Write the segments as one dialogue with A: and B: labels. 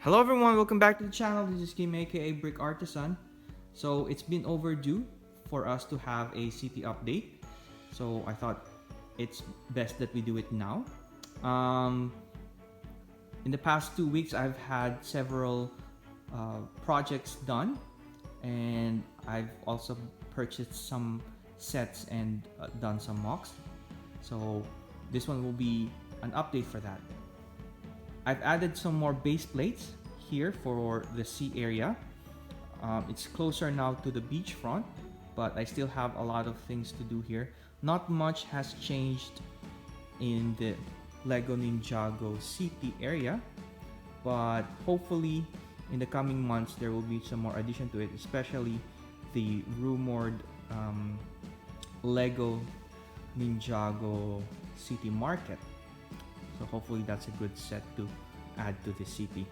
A: Hello everyone, welcome back to the channel. This is Kim aka Brick Artisan. So it's been overdue for us to have a city update. So I thought it's best that we do it now. Um, in the past 2 weeks, I've had several projects done, and I've also purchased some sets and done some mocks. So this one will be an update for that. I've added some more base plates here for the sea area. It's closer now to the beachfront, but I still have a lot of things to do here. Not much has changed in the Lego Ninjago city area, but hopefully in the coming months there will be some more addition to it, especially the rumored Lego Ninjago city market. So hopefully that's a good set to add to the city.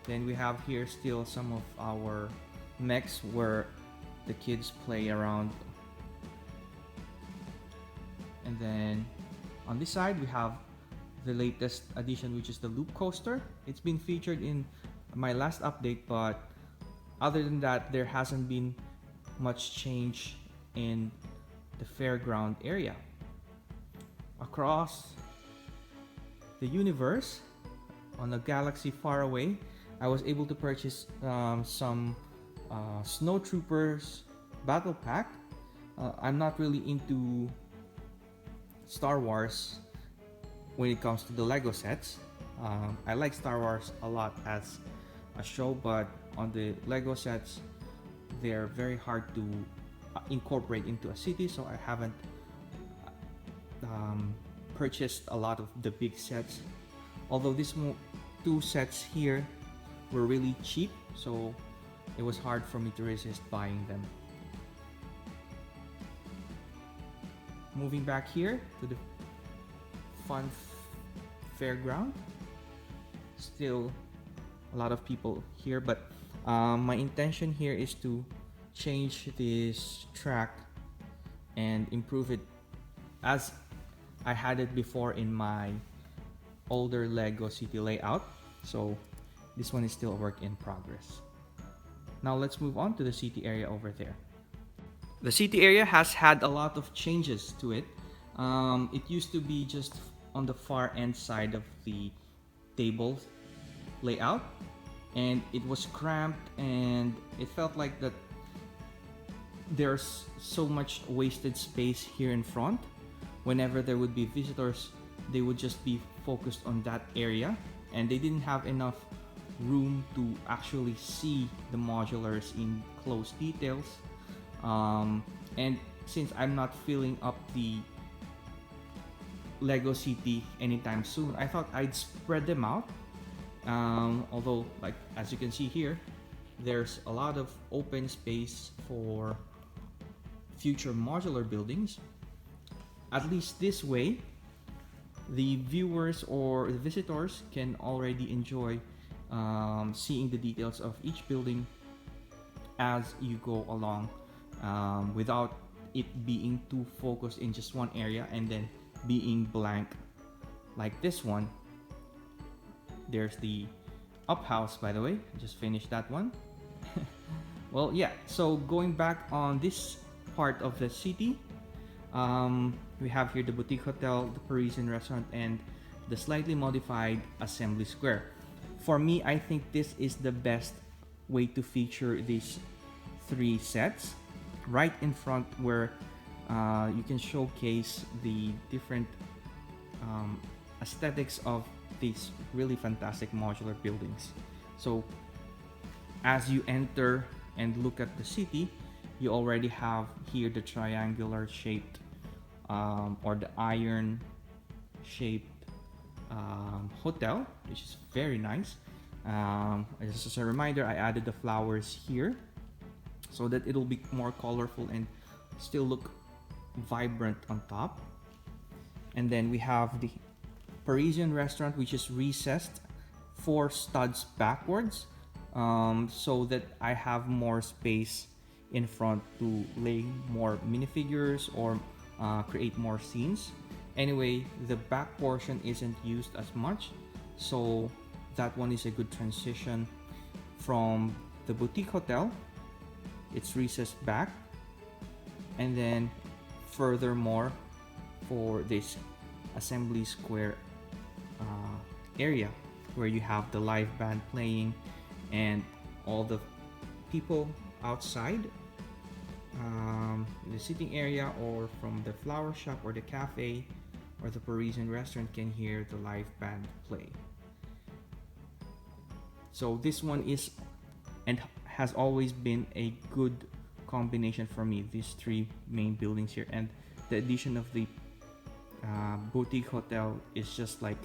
A: Then we have here still some of our mechs where the kids play around. And then on this side we have the latest addition, which is the loop coaster. It's been featured in my last update, but other than that there hasn't been much change in the fairground area. Across the universe, on a galaxy far away, I was able to purchase some Snow Troopers battle pack. I'm not really into Star Wars when it comes to the Lego sets. I like Star Wars a lot as a show, but on the Lego sets, they're very hard to incorporate into a city, so I haven't purchased a lot of the big sets. Although these two sets here were really cheap, so it was hard for me to resist buying them. Moving back here to the fun fairground, still a lot of people here, but my intention here is to change this track and improve it as I had it before in my older Lego city layout. So this one is still a work in progress. Now let's move on to the city area over there. The city area has had a lot of changes to it. It used to be just on the far end side of the table layout, and it was cramped, and it felt like that there's so much wasted space here in front. Whenever there would be visitors, they would just be focused on that area, and they didn't have enough room to actually see the modulars in close details. And since I'm not filling up the Lego City anytime soon, I thought I'd spread them out. Although, like as you can see here, there's a lot of open space for future modular buildings. At least this way, the viewers or the visitors can already enjoy seeing the details of each building as you go along, without it being too focused in just one area and then being blank like this one. There's the up house, by the way. I just finished that one. Well, yeah, so going back on this part of the city, we have here the boutique hotel, the Parisian restaurant, and the slightly modified assembly square. For me, I think this is the best way to feature these three sets right in front, where you can showcase the different aesthetics of these really fantastic modular buildings. So as you enter and look at the city, you already have here the triangular shaped or the iron shaped hotel, which is very nice. Just as a reminder, I added the flowers here so that it'll be more colorful and still look vibrant on top. And then we have the Parisian restaurant, which is recessed 4 studs backwards, so that I have more space in front to lay more minifigures or create more scenes. Anyway, the back portion isn't used as much, so that one is a good transition from the boutique hotel. It's recessed back, and then furthermore for this assembly square area where you have the live band playing and all the people outside the sitting area or from the flower shop or the cafe or the Parisian restaurant can hear the live band play. So this one is and has always been a good combination for me, these three main buildings here, and the addition of the boutique hotel is just like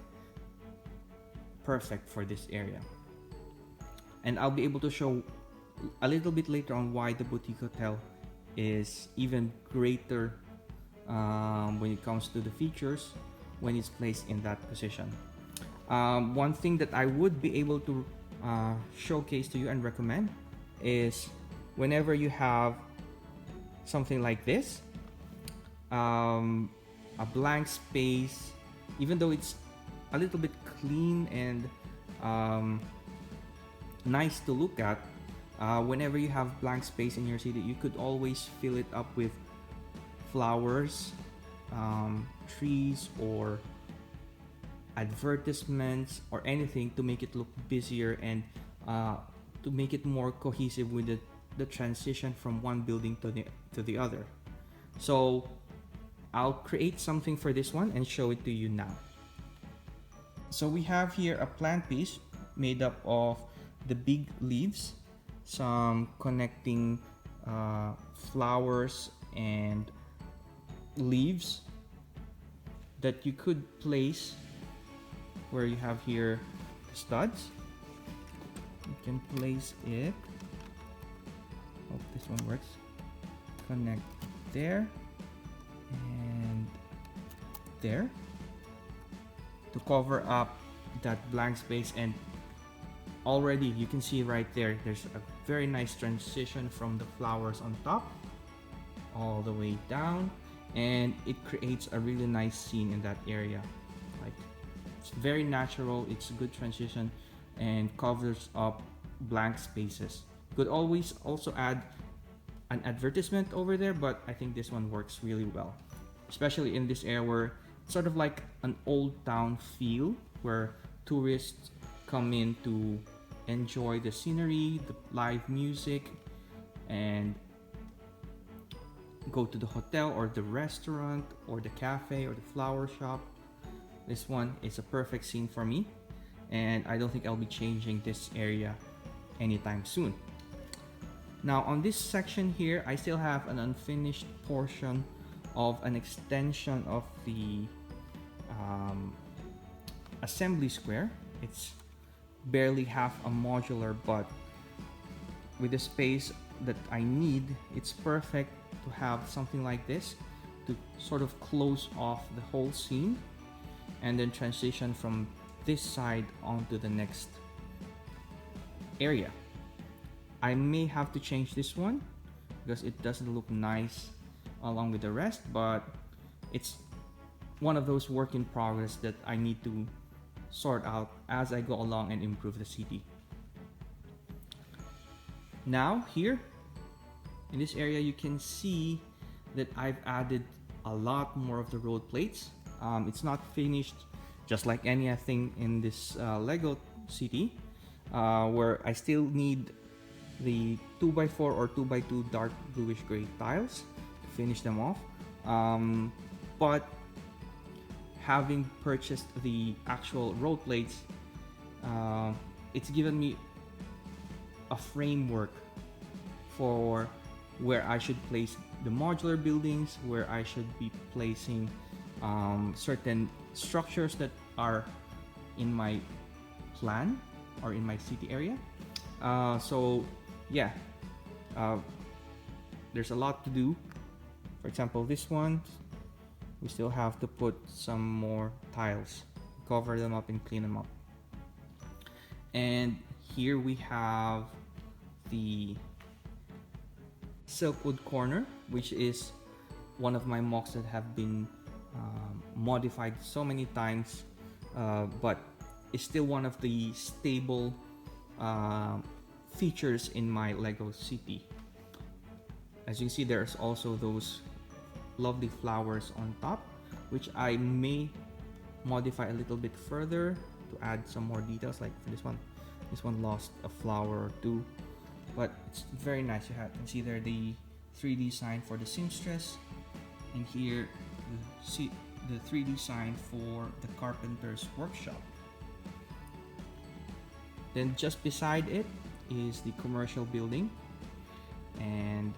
A: perfect for this area. And I'll be able to show a little bit later on why the boutique hotel is even greater when it comes to the features when it's placed in that position. One thing that I would be able to showcase to you and recommend is whenever you have something like this, a blank space, even though it's a little bit clean and nice to look at, whenever you have blank space in your city, you could always fill it up with flowers, trees, or advertisements, or anything to make it look busier and to make it more cohesive with the transition from one building to the other. So I'll create something for this one and show it to you now. So we have here a plant piece made up of the big leaves, some connecting flowers and leaves that you could place where you have here the studs. You can place it, hope this one works, connect there and there to cover up that blank space. And already you can see right there, there's a very nice transition from the flowers on top all the way down, and it creates a really nice scene in that area. Like, it's very natural, it's a good transition and covers up blank spaces. Could always also add an advertisement over there, but I think this one works really well, especially in this area where it's sort of like an old town feel where tourists come in to enjoy the scenery, the live music, and go to the hotel or the restaurant or the cafe or the flower shop. This one is a perfect scene for me, and I don't think I'll be changing this area anytime soon. Now on this section here, I still have an unfinished portion of an extension of the assembly square. It's barely half a modular, but with the space that I need, it's perfect to have something like this to sort of close off the whole scene and then transition from this side onto the next area. I may have to change this one because it doesn't look nice along with the rest, but it's one of those work in progress that I need to sort out as I go along and improve the city. Now here in this area, you can see that I've added a lot more of the road plates. It's not finished just like anything in this Lego city, where I still need the 2x4 or 2x2 dark bluish gray tiles to finish them off. But having purchased the actual road plates, it's given me a framework for where I should place the modular buildings, where I should be placing certain structures that are in my plan or in my city area. So yeah, there's a lot to do. For example, this one, we still have to put some more tiles, cover them up and clean them up. And here we have the Silkwood corner, which is one of my MOCs that have been modified so many times, but is still one of the stable features in my Lego city. As you can see, there's also those lovely flowers on top, which I may modify a little bit further to add some more details. Like for this one lost a flower or two, but it's very nice. You can see there the 3D sign for the seamstress, and here see the 3D sign for the carpenter's workshop. Then just beside it is the commercial building, and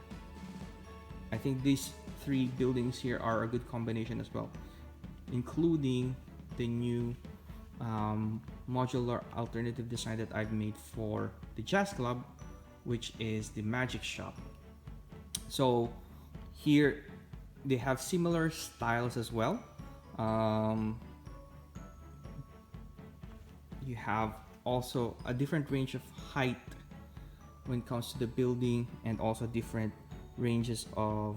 A: I think these three buildings here are a good combination as well, including the new modular alternative design that I've made for the jazz club, which is the magic shop. So here they have similar styles as well. You have also a different range of height when it comes to the building, and also different ranges of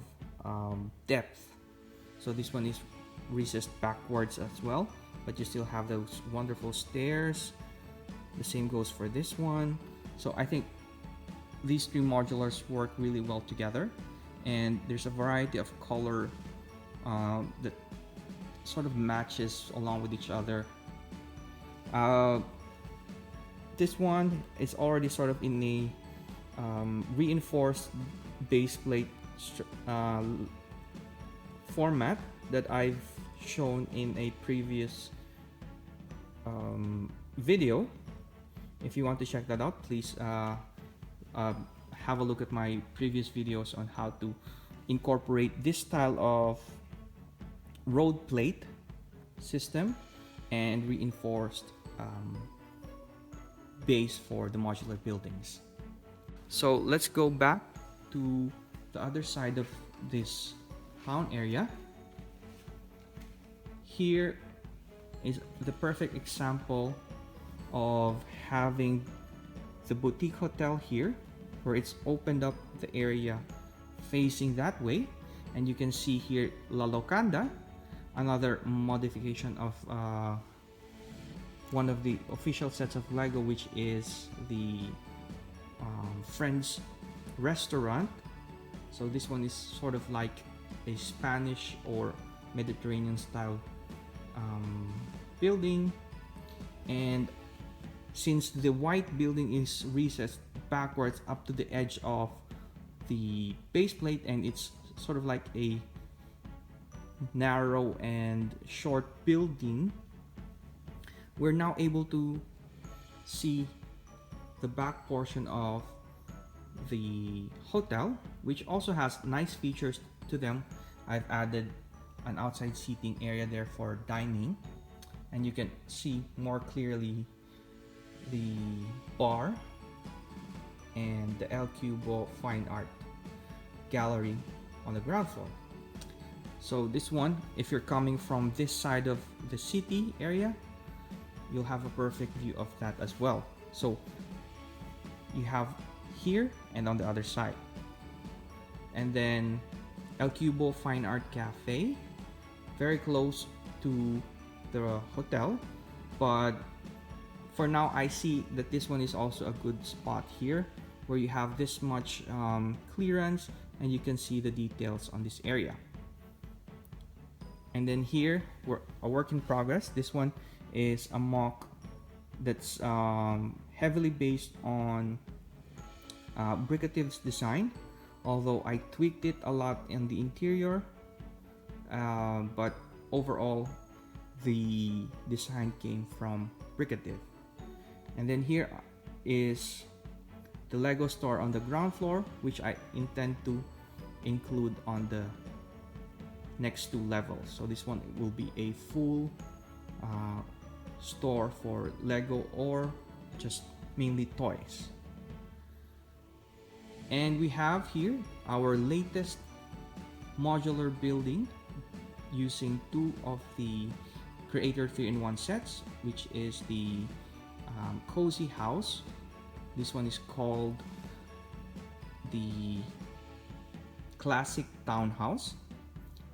A: depth. So this one is recessed backwards as well, but you still have those wonderful stairs. The same goes for this one. So I think these three modulars work really well together, and there's a variety of color that sort of matches along with each other. This one is already sort of in a reinforced base plate format that I've shown in a previous video. If you want to check that out, please have a look at my previous videos on how to incorporate this style of road plate system and reinforced base for the modular buildings. So let's go back to the other side of this town area. Here is the perfect example of having the boutique hotel here, where it's opened up the area facing that way, and you can see here La Locanda, another modification of one of the official sets of Lego, which is the Friends restaurant. So this one is sort of like a Spanish or Mediterranean style building, and since the white building is recessed backwards up to the edge of the base plate, and it's sort of like a narrow and short building, we're now able to see the back portion of the hotel, which also has nice features to them. I've added an outside seating area there for dining, and you can see more clearly the bar and the El Cubo fine art gallery on the ground floor. So this one, if you're coming from this side of the city area, you'll have a perfect view of that as well. So you have here and on the other side. And then El Cubo Fine Art Cafe, very close to the hotel, but for now I see that this one is also a good spot here, where you have this much clearance and you can see the details on this area. And then here, we're a work in progress. This one is a mock that's heavily based on Bricative's design, although I tweaked it a lot in the interior, but overall the design came from Bricative. And then here is the Lego store on the ground floor, which I intend to include on the next two levels. So this one will be a full store for Lego or just mainly toys. And we have here our latest modular building using two of the Creator 3-in-1 sets, which is the Cozy House. This one is called the Classic Townhouse,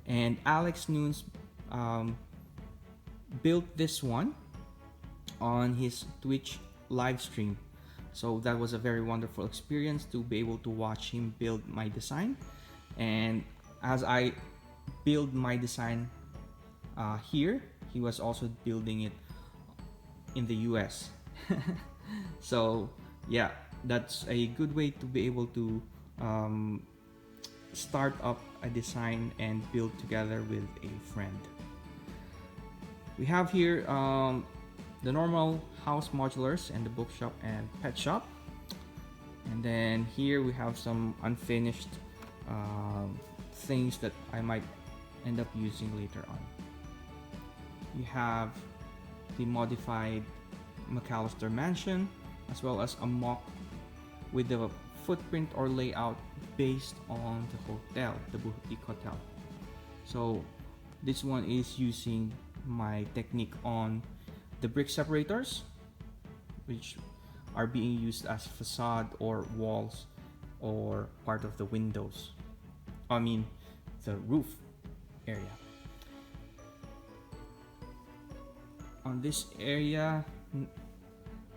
A: and Alex Nunes built this one on his Twitch live stream. So that was a very wonderful experience to be able to watch him build my design. And as I build my design here, he was also building it in the US. So yeah, that's a good way to be able to start up a design and build together with a friend. We have here the normal house modulars and the bookshop and pet shop. And then here we have some unfinished things that I might end up using later on. You have the modified McAllister mansion, as well as a mock with the footprint or layout based on the hotel, the boutique hotel. So this one is using my technique on the brick separators, which are being used as facade or walls or part of the windows. I mean, the roof area. On this area,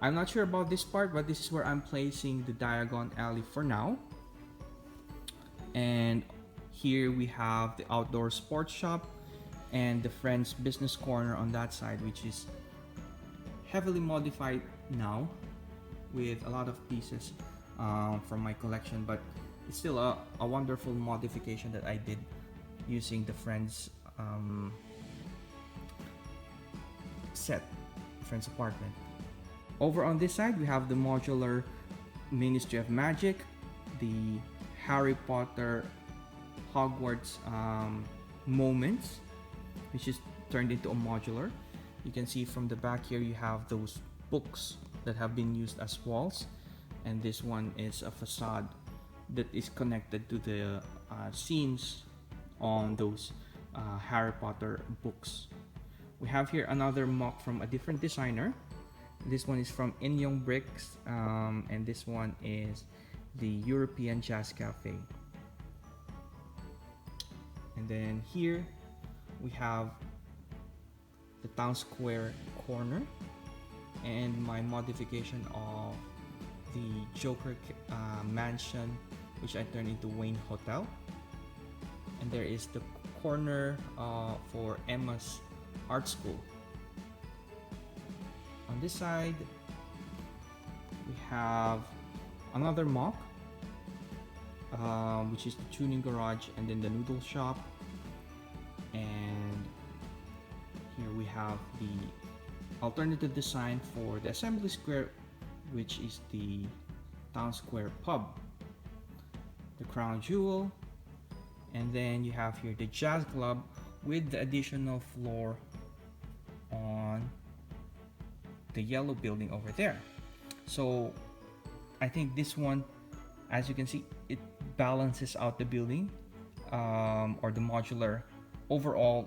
A: I'm not sure about this part, but this is where I'm placing the diagon alley for now. And here we have the outdoor sports shop and the friend's business corner on that side, which is heavily modified now with a lot of pieces from my collection, but it's still a wonderful modification that I did using the friend's friend's apartment. Over on this side, we have the modular Ministry of Magic, the Harry Potter Hogwarts moments, which is turned into a modular. You can see from the back here, you have those books that have been used as walls, and this one is a facade that is connected to the scenes on those Harry Potter books. We have here another mock from a different designer. This one is from Inyong Bricks, and this one is the European Jazz Cafe. And then here we have the town square corner and my modification of the Joker mansion, which I turned into Wayne Hotel. And there is the corner for Emma's art school. On this side, we have another mock, which is the tuning garage, and then the noodle shop. And here we have the alternative design for the assembly square, which is the town square pub, the crown jewel, and then you have here the jazz club with the additional floor on the yellow building over there. So I think this one, as you can see, it balances out the building or the modular. Overall,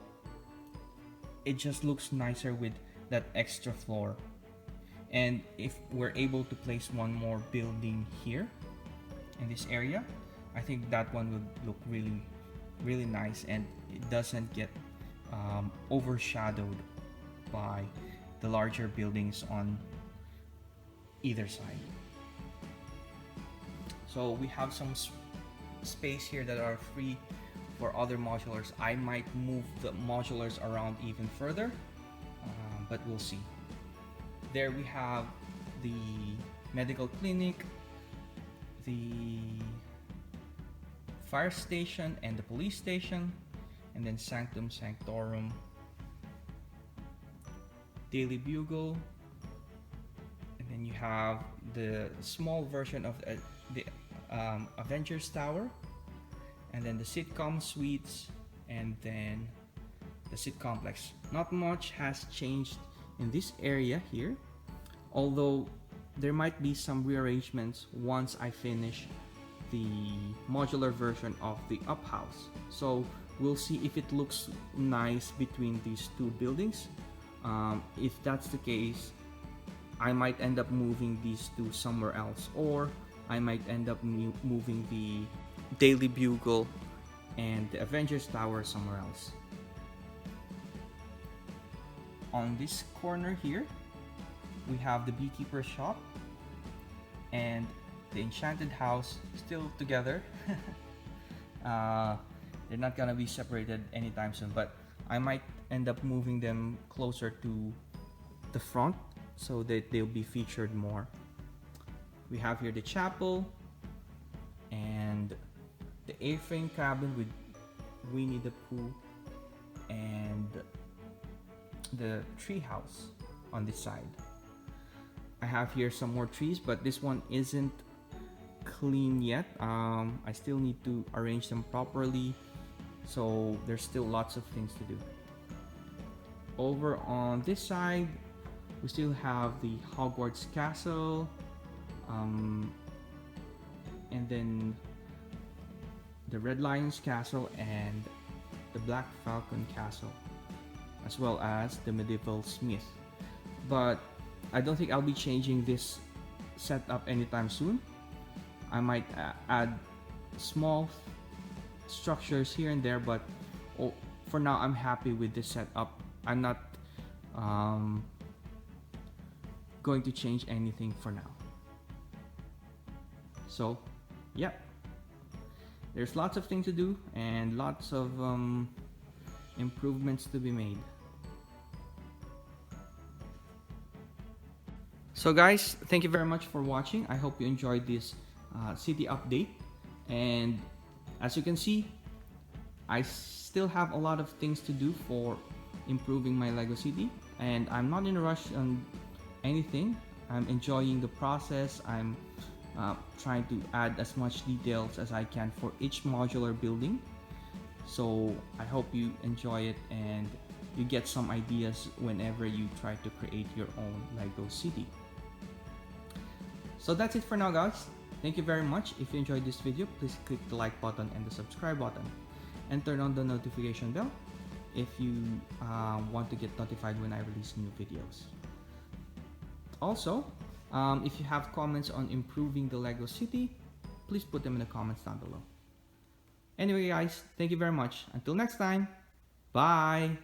A: it just looks nicer with that extra floor. And if we're able to place one more building here in this area, I think that one would look really, really nice, and it doesn't get overshadowed by the larger buildings on either side. So we have some space here that are free for other modulars. I might move the modulars around even further, but we'll see. There we have the medical clinic, the fire station and the police station, and then Sanctum Sanctorum, Daily Bugle, and then you have the small version of the Avengers Tower, and then the sitcom suites, and then the sit complex. Not much has changed in this area here, although there might be some rearrangements once I finish the modular version of the up house. So we'll see if it looks nice between these two buildings. If that's the case, I might end up moving these two somewhere else, or I might end up moving the Daily Bugle and the Avengers Tower somewhere else. On this corner here, we have the beekeeper shop and the enchanted house still together. They're not gonna be separated anytime soon, but I might end up moving them closer to the front so that they'll be featured more. We have here the chapel and the A-frame cabin with Winnie the Pooh and the tree house on this side. I have here some more trees, but this one isn't clean yet. I still need to arrange them properly, so there's still lots of things to do. Over on this side, we still have the Hogwarts Castle, and then the Red Lion's Castle and the Black Falcon Castle, as well as the Medieval Smith. But I don't think I'll be changing this setup anytime soon. I might add small structures here and there, but for now I'm happy with this setup. I'm not going to change anything for now. So yeah, there's lots of things to do and lots of improvements to be made. So guys, thank you very much for watching. I hope you enjoyed this city update, and as you can see, I still have a lot of things to do for improving my Lego city, and I'm not in a rush on anything. I'm enjoying the process. I'm trying to add as much details as I can for each modular building. So I hope you enjoy it and you get some ideas whenever you try to create your own Lego city. So that's it for now, guys. Thank you very much. If you enjoyed this video, please click the like button and the subscribe button, and turn on the notification bell if you want to get notified when I release new videos. Also, if you have comments on improving the Lego city, please put them in the comments down below. Anyway guys, thank you very much. Until next time, bye!